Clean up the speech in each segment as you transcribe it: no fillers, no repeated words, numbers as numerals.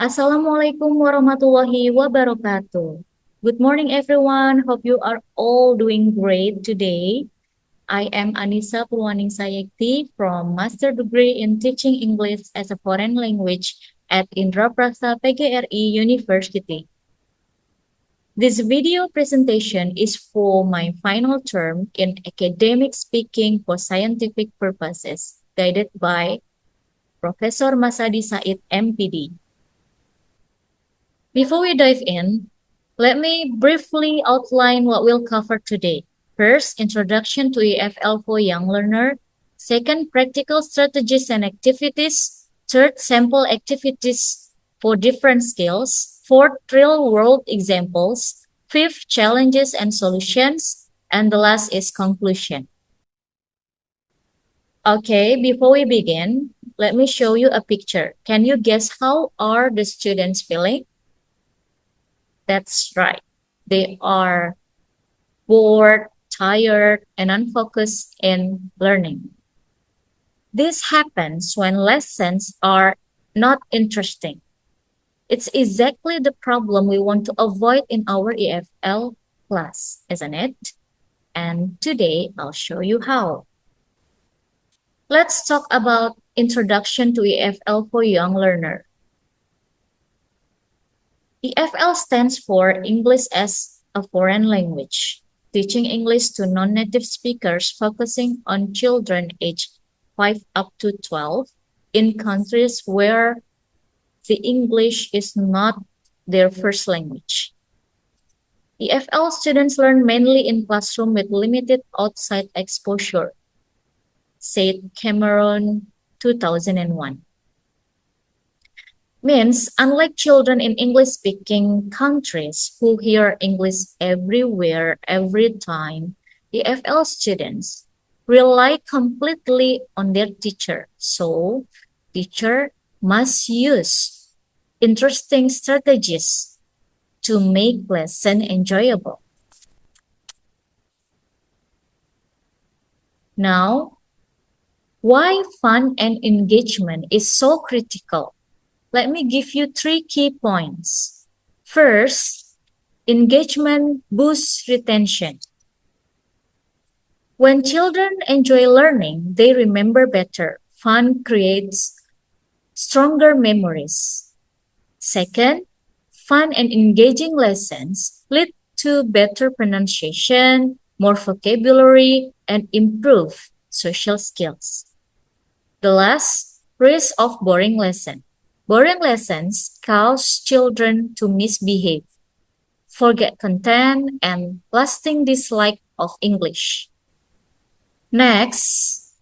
Assalamualaikum warahmatullahi wabarakatuh. Good morning, everyone. Hope you are all doing great today. I am Anissa Purwaning Sayekti from Master Degree in Teaching English as a Foreign Language at Indraprastha PGRI University. This video presentation is for my final term in academic speaking for scientific purposes, guided by Professor Masadi Said, MPD. Before we dive in, let me briefly outline what we'll cover today. First, introduction to EFL for young learner. Second, practical strategies and activities. Third, sample activities for different skills. Fourth, real-world examples. Fifth, challenges and solutions. And the last is conclusion. Okay, before we begin, let me show you a picture. Can you guess how are the students feeling? That's right. They are bored, tired, and unfocused in learning. This happens when lessons are not interesting. It's exactly the problem we want to avoid in our EFL class, isn't it? And today I'll show you how. Let's talk about Introduction to EFL for Young Learner. EFL stands for English as a Foreign Language, teaching English to non-native speakers focusing on children aged 5 up to 12 in countries where the English is not their first language. EFL students learn mainly in classroom with limited outside exposure, said Cameron 2001. Means, unlike children in English-speaking countries who hear English everywhere, every time, EFL students rely completely on their teacher. So, teacher must use interesting strategies to make lesson enjoyable. Now, why fun and engagement is so critical? Let me give you 3 key points. First, engagement boosts retention. When children enjoy learning, they remember better. Fun creates stronger memories. Second, fun and engaging lessons lead to better pronunciation, more vocabulary, and improve social skills. The last, risk of boring lesson. Boring lessons cause children to misbehave, forget content, and lasting dislike of English. Next,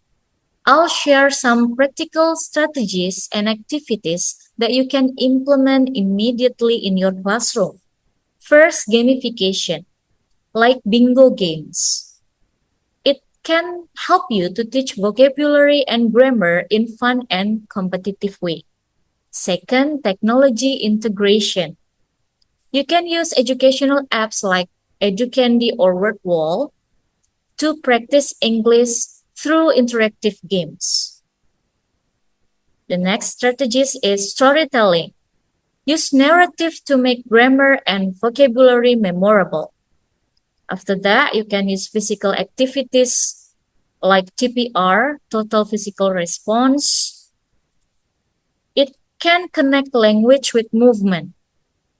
I'll share some practical strategies and activities that you can implement immediately in your classroom. First, gamification, like bingo games. It can help you to teach vocabulary and grammar in fun and competitive way. Second, technology integration. You can use educational apps like EduCandy or WordWall to practice English through interactive games. The next strategy is storytelling. Use narrative to make grammar and vocabulary memorable. After that, you can use physical activities like TPR, total physical response. It can connect language with movement.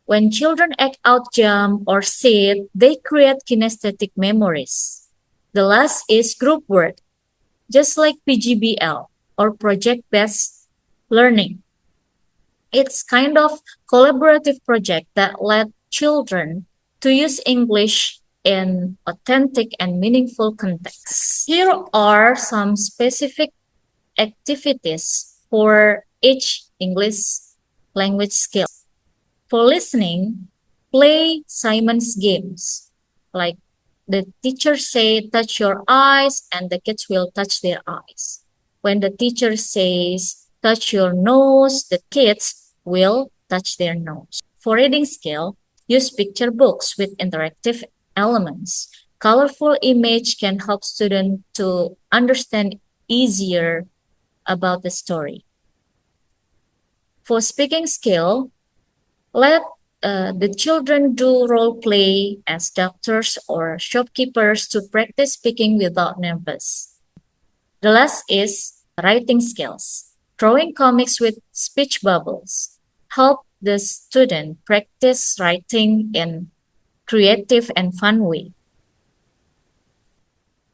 When children act out, jump, or sit, they create kinesthetic memories. The last is group work, just like PGBL or project-based learning. It's kind of collaborative project that let children to use English in authentic and meaningful contexts. Here are some specific activities for each English language skill. For listening, play Simon's games. Like the teacher say, touch your eyes, and the kids will touch their eyes. When the teacher says, touch your nose, the kids will touch their nose. For reading skill, use picture books with interactive elements. Colorful image can help students to understand easier about the story. For speaking skill, Let the children do role play as doctors or shopkeepers to practice speaking without nervous. The last is writing skills. Drawing comics with speech bubbles help the student practice writing in creative and fun way.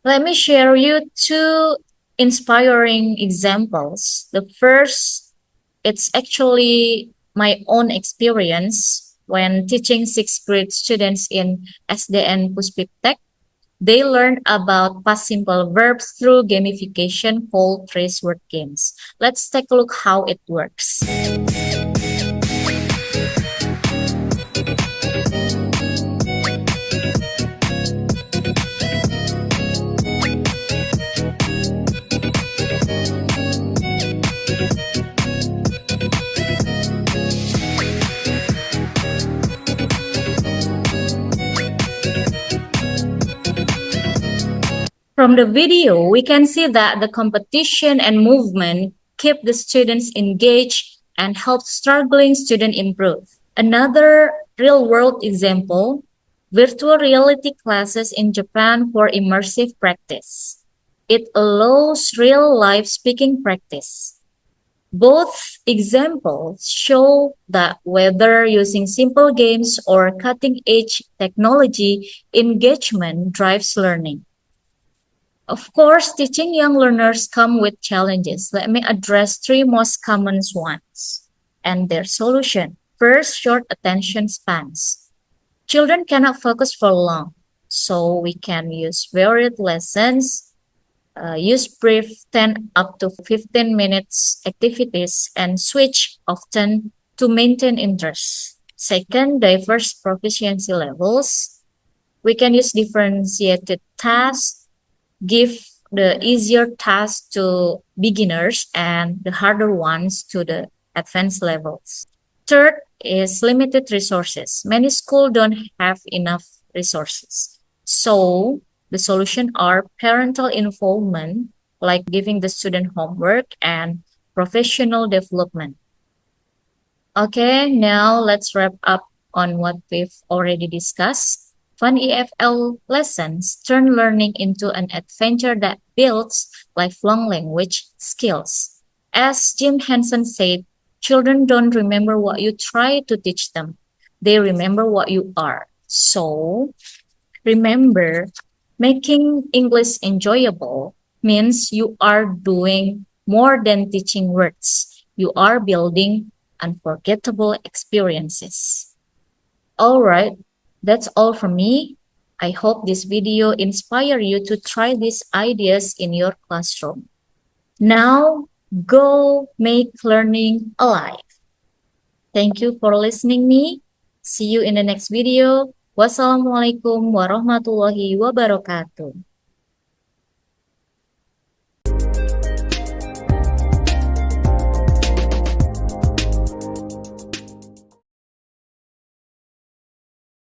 Let me share you two inspiring examples. The first, it's actually my own experience when teaching sixth grade students in SDN Puspiptek. They learn about past simple verbs through gamification called trace word games. Let's take a look how it works. From the video, we can see that the competition and movement keep the students engaged and help struggling students improve. Another real-world example, virtual reality classes in Japan for immersive practice. It allows real-life speaking practice. Both examples show that whether using simple games or cutting-edge technology, engagement drives learning. Of course, teaching young learners come with challenges. Let me address three most common ones and their solution. First, short attention spans. Children cannot focus for long, so we can use varied lessons, use brief 10 up to 15 minutes activities, and switch often to maintain interest. Second, diverse proficiency levels. We can use differentiated tasks, give the easier tasks to beginners and the harder ones to the advanced levels. Third is limited resources. Many schools don't have enough resources. So the solution are parental involvement, like giving the student homework and professional development. Okay, now let's wrap up on what we've already discussed. Fun EFL lessons turn learning into an adventure that builds lifelong language skills. As Jim Henson said, children don't remember what you try to teach them, they remember what you are. So, remember, making English enjoyable means you are doing more than teaching words. You are building unforgettable experiences. All right, that's all from me. I hope this video inspire you to try these ideas in your classroom. Now, go make learning alive. Thank you for listening me. See you in the next video. Wassalamualaikum warahmatullahi wabarakatuh.